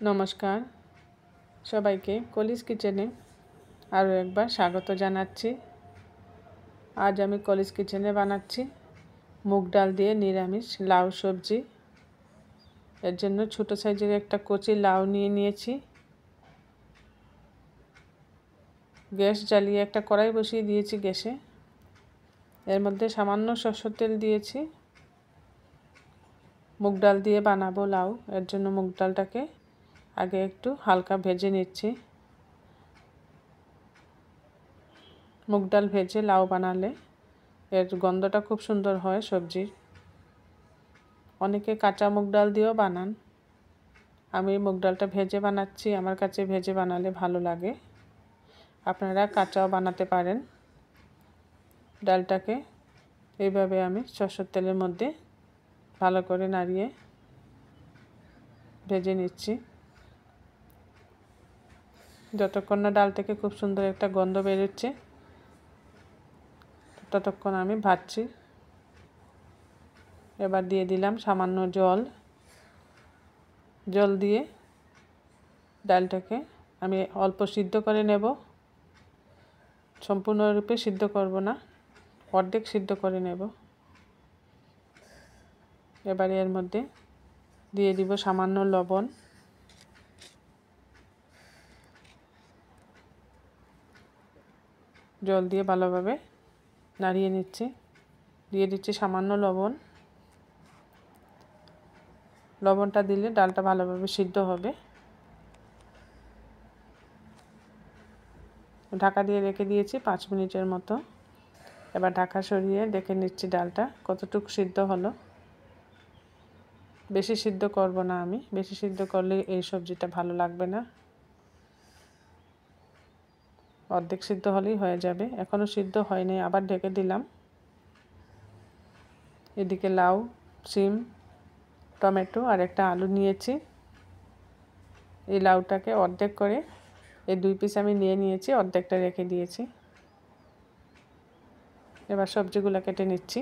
নমস্কার সবাইকে কলিজ কিচেনে আরও একবার স্বাগত জানাচ্ছি। আজ আমি কলিজ কিচেনে বানাচ্ছি মুগ ডাল দিয়ে নিরামিষ লাউ সবজি। এর জন্য ছোটো সাইজের একটা কচি লাউ নিয়েছি। গ্যাস জ্বালিয়ে একটা কড়াই বসিয়ে দিয়েছি গ্যাসে। এর মধ্যে সামান্য সরষের তেল দিয়েছি। মুগ ডাল দিয়ে বানাবো লাউ, এর জন্য মুগ ডালটাকে আগে একটু হালকা ভেজে নিচ্ছি। মুগ ডাল ভেজে লাউ বানালে এর গন্ধটা খুব সুন্দর হয় সবজির। অনেকে কাঁচা মুগ ডাল দিয়েও বানান, আমি মুগ ডালটা ভেজে বানাচ্ছি। আমার কাছে ভেজে বানালে ভালো লাগে, আপনারা কাঁচাও বানাতে পারেন। ডালটাকে এইভাবে আমি সরষের তেলের মধ্যে ভালো করে নাড়িয়ে ভেজে নিচ্ছি। যতক্ষণ না ডাল থেকে খুব সুন্দর একটা গন্ধ বেরোচ্ছে ততক্ষণ আমি ভাজছি। এবার দিয়ে দিলাম সামান্য জল দিয়ে ডালটাকে আমি অল্প সিদ্ধ করে নেব। সম্পূর্ণরূপে সিদ্ধ করব না, অর্ধেক সিদ্ধ করে নেব। এবারে এর মধ্যে দিয়ে দিব সামান্য লবণ, জল দিয়ে ভালোভাবে নাড়িয়ে নিচ্ছি। দিয়ে দিচ্ছি সামান্য লবণ। লবণটা দিলে ডালটা ভালোভাবে সিদ্ধ হবে। ঢাকা দিয়ে রেখে দিয়েছি 5 মিনিটের মতো। এবার ঢাকা সরিয়ে দেখে নিচ্ছি ডালটা কতটুকু সিদ্ধ হলো। বেশি সিদ্ধ করব না আমি, বেশি সিদ্ধ করলে এই সবজিটা ভালো লাগবে না। অর্ধেক সিদ্ধ হলেই হয়ে যাবে। এখনও সিদ্ধ হয়নি, আবার ঢেকে দিলাম। এদিকে লাউ, সিম, টমেটো আর একটা আলু নিয়েছি। এই লাউটাকে অর্ধেক করে এই 2 পিস আমি নিয়েছি, অর্ধেকটা রেখে দিয়েছি। এবার সবজিগুলো কেটে নিচ্ছি।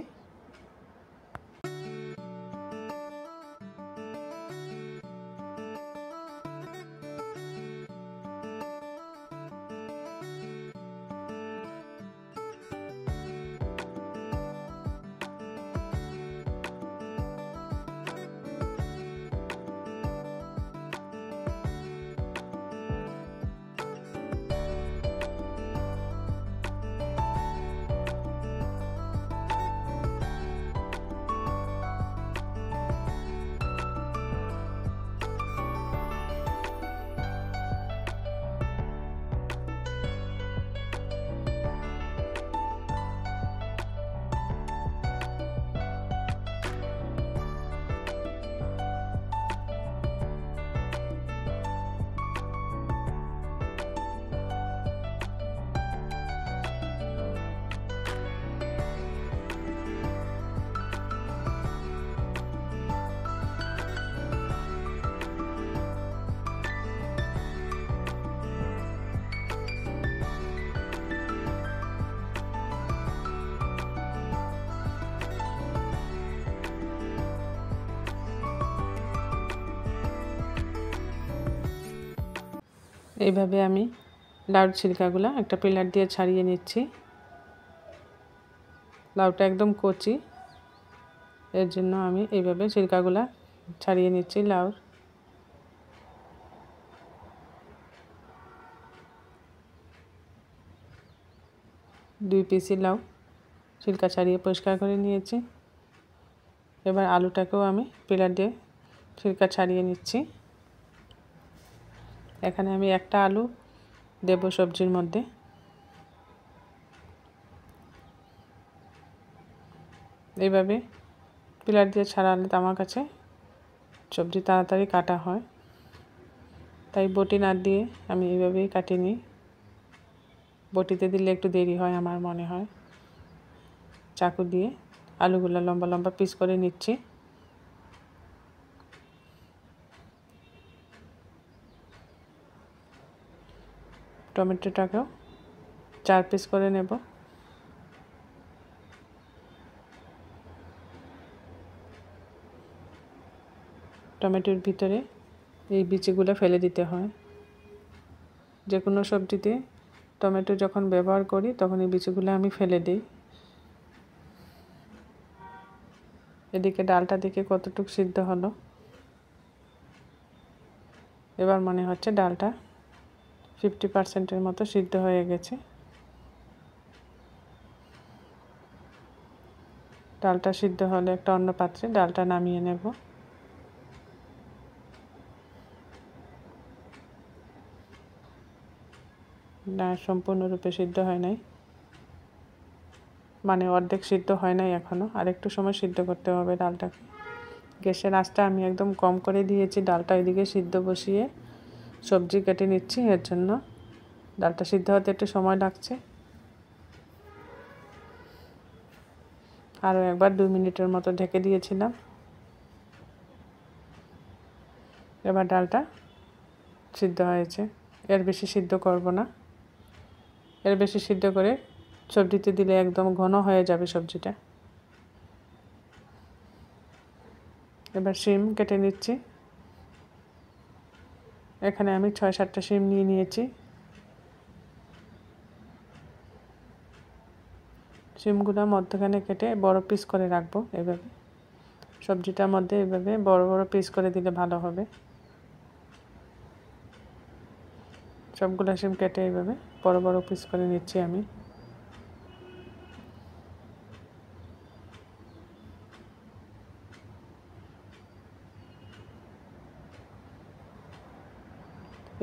এইভাবে আমি লাউর ছিলকাগুলো একটা পিলার দিয়ে ছাড়িয়ে নিচ্ছি। লাউটা একদম কচি, এর জন্য আমি এইভাবে ছিলকাগুলো ছাড়িয়ে নিচ্ছি লাউর। দুই পিসি লাউ ছিলকা ছাড়িয়ে পরিষ্কার করে নিয়েছি। এবার আলুটাকেও আমি পিলার দিয়ে ছিলকা ছাড়িয়ে নিচ্ছি। এখানে আমি একটা আলু দেব সবজির মধ্যে। এইভাবে পিলার দিয়ে ছাড়ালে আমার কাছে সবজি তাড়াতাড়ি কাটা হয়, তাই বটি না দিয়ে আমি এইভাবেই কাটিয়ে নিই। বটিতে দিলে একটু দেরি হয় আমার মনে হয়। চাকু দিয়ে আলুগুলো লম্বা লম্বা পিস করে নিচ্ছি। টমেটোটাকেও 4 পিস করে নেব। টমেটোর ভিতরে এই বিচিগুলো ফেলে দিতে হয়। যে কোনো সবজিতে টমেটো যখন ব্যবহার করি তখন এই বিচিগুলো আমি ফেলে দিই। এদিকে ডালটা দেখে কতটুকু সিদ্ধ হলো। এবার মনে হচ্ছে ডালটা 50% মতো সিদ্ধ হয়ে গেছে। ডালটা সিদ্ধ হলে একটা অন্য পাত্রে ডালটা নামিয়ে নেব। না, সম্পূর্ণরূপে সিদ্ধ হয় নাই, মানে অর্ধেক সিদ্ধ হয় নাই এখনও, আর একটু সময় সিদ্ধ করতে হবে ডালটাকে। গ্যাসের আঁচটা আমি একদম কম করে দিয়েছি। ডালটা এদিকে সিদ্ধ বসিয়ে সবজি কেটে নিচ্ছি, এর জন্য ডালটা সিদ্ধ হতে একটু সময় লাগছে। আরও একবার 2 মিনিটের মতো ঢেকে দিয়েছিলাম। এবার ডালটা সিদ্ধ হয়েছে। এর বেশি সিদ্ধ করব না। এর বেশি সিদ্ধ করে সবজিতে দিলে একদম ঘন হয়ে যাবে সবজিটা। এবার শিম কেটে নিচ্ছি। এখানে আমি 6-7টা শিম নিয়ে নিয়েছি। শিমগুলো মধ্যখানে কেটে বড় পিস করে রাখবো। এভাবে সবজিটার মধ্যে এভাবে বড় বড় পিস করে দিলে ভালো হবে। সবগুলো শিম কেটে এইভাবে বড় বড় পিস করে নিচ্ছি আমি।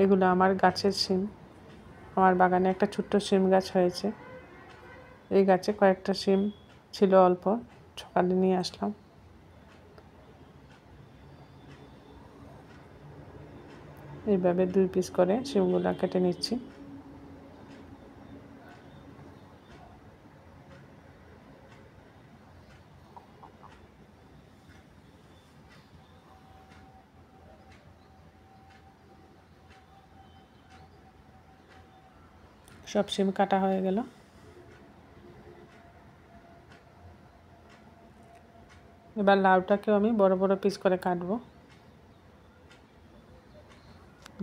এগুলো আমার গাছের শিম। আমার বাগানে একটা ছোট্ট শিম গাছ হয়েছে। এই গাছে কয়েকটা শিম ছিল অল্প, সকালে নিয়ে আসলাম। এইভাবে 2 পিস করে শিমগুলো কেটে নিচ্ছি। সব শিম কাটা হয়ে গেল। এবার লাউটাকেও আমি বড় বড় পিস করে কাটবো।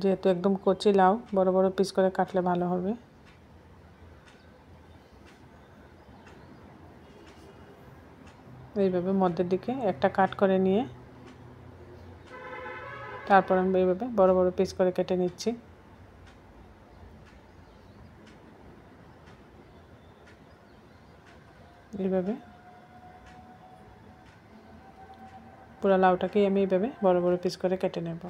যেহেতু একদম কচি লাউ, বড় বড় পিস করে কাটলে ভালো হবে। এইভাবে মধ্যের দিকে একটা কাট করে নিয়ে তারপর আমি এইভাবে বড় বড় পিস করে কেটে নিচ্ছি। এইভাবে পুরো লাউটাকেই আমি এইভাবে বড় বড় পিস করে কেটে নেব।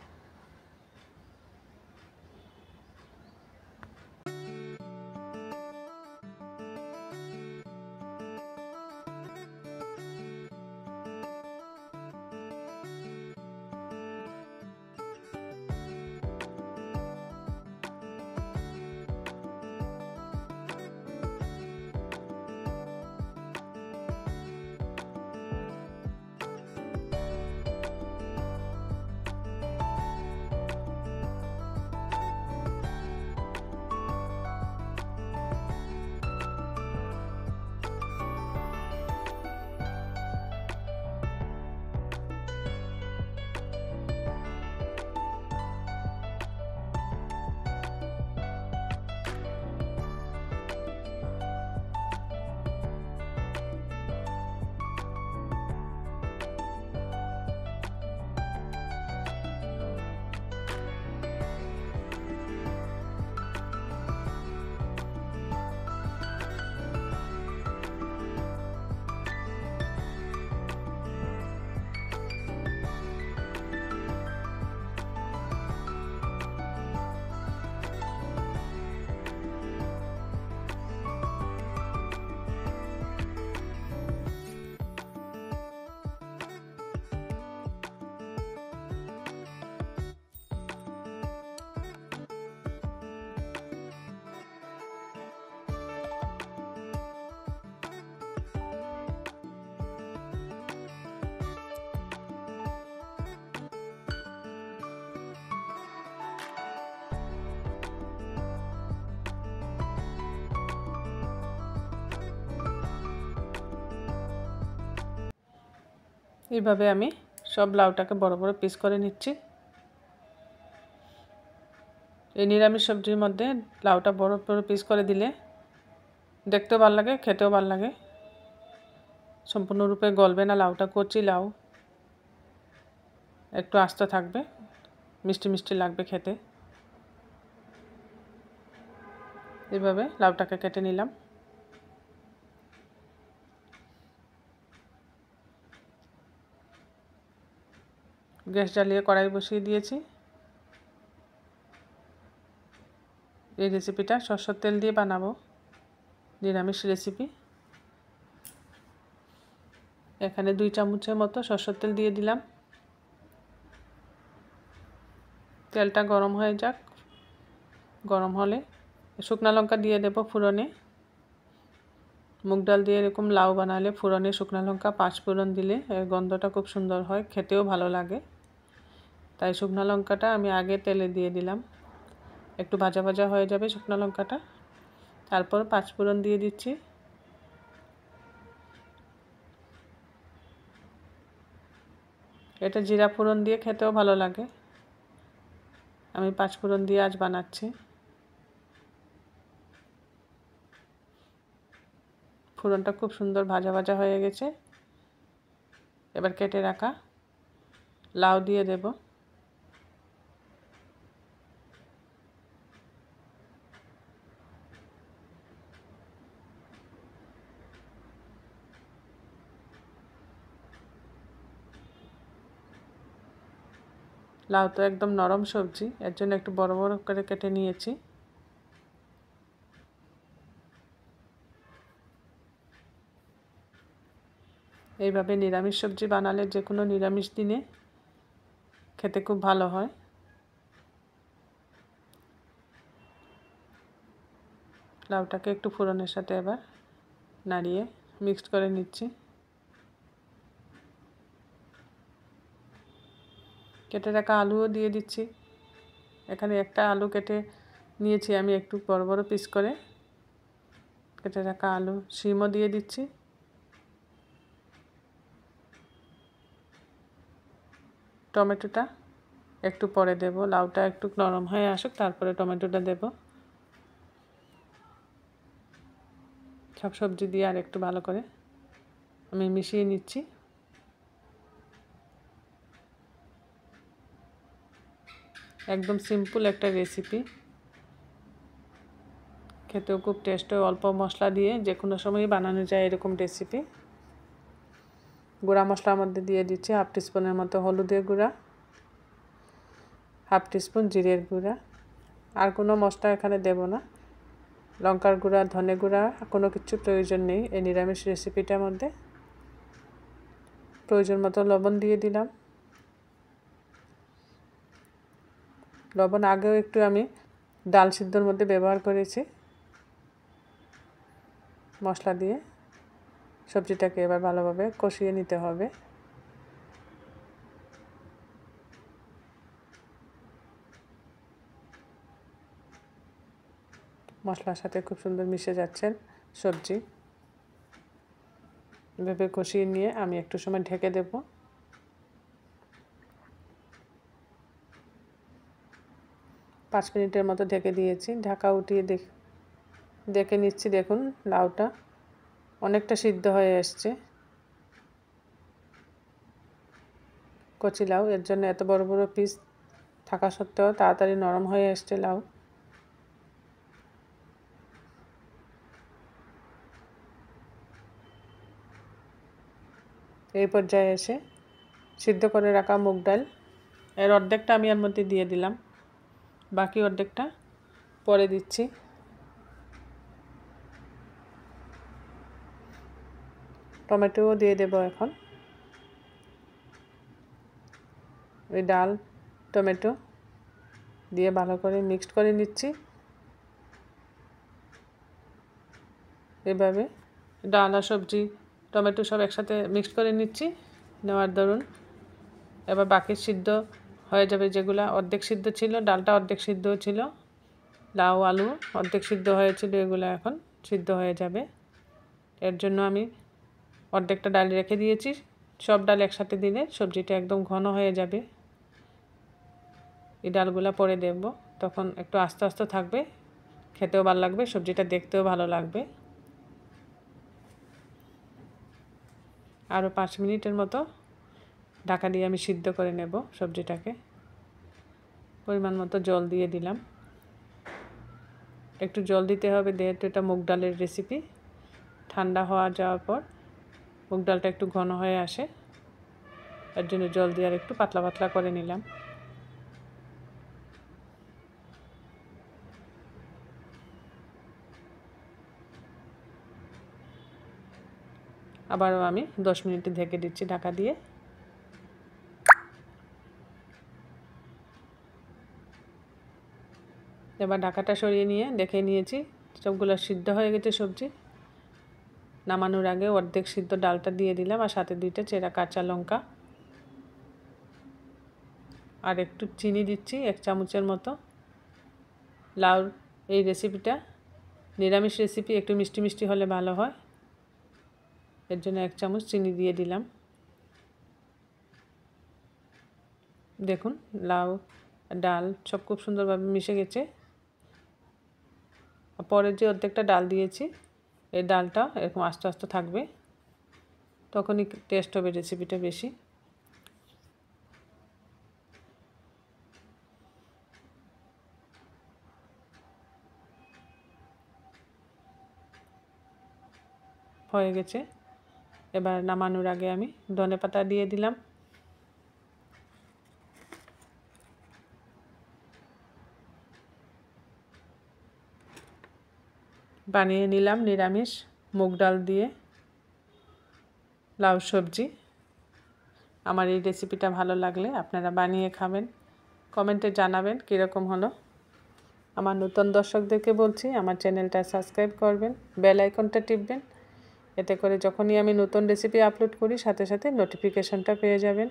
এইভাবে আমি সব লাউটাকে বড় বড় পিস করে নিচ্ছি। এই নিরামিষ সবজির মধ্যে লাউটা বড় বড় পিস করে দিলে দেখতেও ভালো লাগে, খেতেও ভালো লাগে। সম্পূর্ণরূপে গলবে না, লাউটা কচি লাউ, একটু আস্ত থাকবে, মিষ্টি মিষ্টি লাগবে খেতে। এইভাবে লাউটাকে কেটে নিলাম। গ্যাস জ্বালিয়ে কড়াই বসিয়ে দিয়েছি। এই রেসিপিটা সরষের তেল দিয়ে বানাবো, নিরামিষ রেসিপি। এখানে 2 চামচের মতো সরষের তেল দিয়ে দিলাম। তেলটা গরম হয়ে যাক। গরম হলে শুকনো লঙ্কা দিয়ে দেব ফোড়নে। মুগ ডাল দিয়ে এরকম লাউ বানালে ফোড়নে শুকনো লঙ্কা 5 ফোড়ন দিলে এর গন্ধটা খুব সুন্দর হয়, খেতেও ভালো লাগে। তাই শুকনো লঙ্কাটা আমি আগে তেলে দিয়ে দিলাম। একটু ভাজা ভাজা হয়ে যাবে শুকনো লঙ্কাটা, তারপর 5 ফোড়ন দিয়ে দিচ্ছি। এটা জিরা ফোড়ন দিয়ে খেতেও ভালো লাগে। আমি 5 ফোড়ন দিয়ে আজ বানাচ্ছি। ফোড়নটা খুব সুন্দর ভাজা ভাজা হয়ে গেছে। এবার কেটে রাখা লাউ দিয়ে দেব। লাউ তো একদম নরম সবজি, এর জন্য একটু বড় বড় করে কেটে নিয়েছি। এইভাবে নিরামিষ সবজি বানালে যে কোনো নিরামিষ দিনে খেতে খুব ভালো হয়। লাউটাকে একটু ফোড়নের সাথে এবার নাড়িয়ে মিক্সড করে নিচ্ছি। কেটে রাখা আলুও দিয়ে দিচ্ছি। এখানে একটা আলু কেটে নিয়েছি আমি একটু বড় বড় পিস করে। কেটে রাখা আলু, শিমও দিয়ে দিচ্ছি। টমেটোটা একটু পরে দেব, লাউটা একটু নরম হয়ে আসুক তারপরে টমেটোটা দেব। সব সবজি দিয়ে আর একটু ভালো করে আমি মিশিয়ে নিচ্ছি। একদম সিম্পল একটা রেসিপি, খেতেও খুব টেস্ট হয়। অল্প মশলা দিয়ে যে কোনো সময়ই বানানো যায় এরকম রেসিপি। গুঁড়া মশলার মধ্যে দিয়ে দিচ্ছি 1/2 টিস্পুনের মতো হলুদের গুঁড়া, 1/2 টিস্পুন জিরের গুঁড়া। আর কোনো মশলা এখানে দেব না। লঙ্কার গুঁড়া, ধনে গুঁড়া কোনো কিছু প্রয়োজন নেই এই নিরামিষ রেসিপিটার মধ্যে। প্রয়োজন মতো লবণ দিয়ে দিলাম। লবণ আগেও একটু আমি ডাল সিদ্ধর মধ্যে ব্যবহার করেছি। মশলা দিয়ে সবজিটাকে এবার ভালোভাবে কষিয়ে নিতে হবে। মশলার সাথে খুব সুন্দর মিশে যাচ্ছে সবজি। এভাবে কষিয়ে নিয়ে আমি একটু সময় ঢেকে দেব। 5 মিনিটের মতো ঢেকে দিয়েছি। ঢাকা উঠিয়ে দেখে নিচ্ছি, দেখুন লাউটা অনেকটা সিদ্ধ হয়ে এসছে। কচি লাউ, এর জন্য এত বড় বড় পিস থাকা সত্ত্বেও তাড়াতাড়ি নরম হয়ে এসছে লাউ। এই পর্যায়ে এসে সিদ্ধ করে রাখা মুগ ডাল এর অর্ধেকটা আমি এর মধ্যে দিয়ে দিলাম, বাকি অর্ধেকটা পরে দিচ্ছি। টমেটোও দিয়ে দেব এখন। ওই ডাল টমেটো দিয়ে ভালো করে মিক্সড করে নিচ্ছি। এভাবে ডাল আর সবজি টমেটো সব একসাথে মিক্সড করে নিচ্ছি। নেওয়ার দরুন এবার বাকি সিদ্ধ হয়ে যাবে, যেগুলো অর্ধেক সিদ্ধ ছিল, ডালটা অর্ধেক সিদ্ধ ছিল, লাউ আলু অর্ধেক সিদ্ধ হয়েছিল, এগুলো এখন সিদ্ধ হয়ে যাবে। এর জন্য আমি অর্ধেকটা ডাল রেখে দিয়েছি। সব ডাল একসাথে দিলে সবজিটা একদম ঘন হয়ে যাবে। এই ডালগুলো পরে দেব, তখন একটু আস্তে আস্তে থাকবে, খেতেও ভালো লাগবে, সবজিটা দেখতেও ভালো লাগবে। আরও 5 মিনিটের মতো ঢাকা দিয়ে আমি সিদ্ধ করে নেব সবজিটাকে। পরিমাণ মতো জল দিয়ে দিলাম। একটু জল দিতে হবে, যেহেতু এটা মুগ ডালের রেসিপি। ঠান্ডা হওয়া যাওয়ার পর মুগ ডালটা একটু ঘন হয়ে আসে, এর জন্য জল দিয়ে আর একটু পাতলা পাতলা করে নিলাম। আবারও আমি 10 মিনিট ঢেকে দিচ্ছি ঢাকা দিয়ে। এবার ঢাকাটা সরিয়ে নিয়ে দেখে নিয়েছি সবগুলো সিদ্ধ হয়ে গেছে সবজি। নামানোর আগে অর্ধেক সিদ্ধ ডালটা দিয়ে দিলাম, আর সাথে 2টা চেরা কাঁচা লঙ্কা, আর একটু চিনি দিচ্ছি 1 চামচের মতো। লাউর এই রেসিপিটা নিরামিষ রেসিপি, একটু মিষ্টি মিষ্টি হলে ভালো হয়, এর জন্য 1 চামচ চিনি দিয়ে দিলাম। দেখুন লাউ ডাল সব খুব সুন্দরভাবে মিশে গেছে। পরের যে অর্ধেকটা ডাল দিয়েছি, এই ডালটা এরকম আস্তে আস্তে থাকবে, তখনই টেস্ট হবে রেসিপিটা বেশি। হয়ে গেছে। এবার নামানোর আগে আমি ধনেপাতা দিয়ে দিলাম। বানিয়ে নিলাম নিরামিষ মুগ ডাল দিয়ে লাউ সবজি। আমার এই রেসিপিটা ভালো লাগলে আপনারা বানিয়ে খাবেন, কমেন্টে জানাবেন কীরকম হলো। আমার নতুন দর্শকদেরকে বলছি, আমার চ্যানেলটা সাবস্ক্রাইব করবেন, বেল আইকনটা টিপবেন, এতে করে যখনই আমি নতুন রেসিপি আপলোড করি সাথে সাথে নোটিফিকেশনটা পেয়ে যাবেন।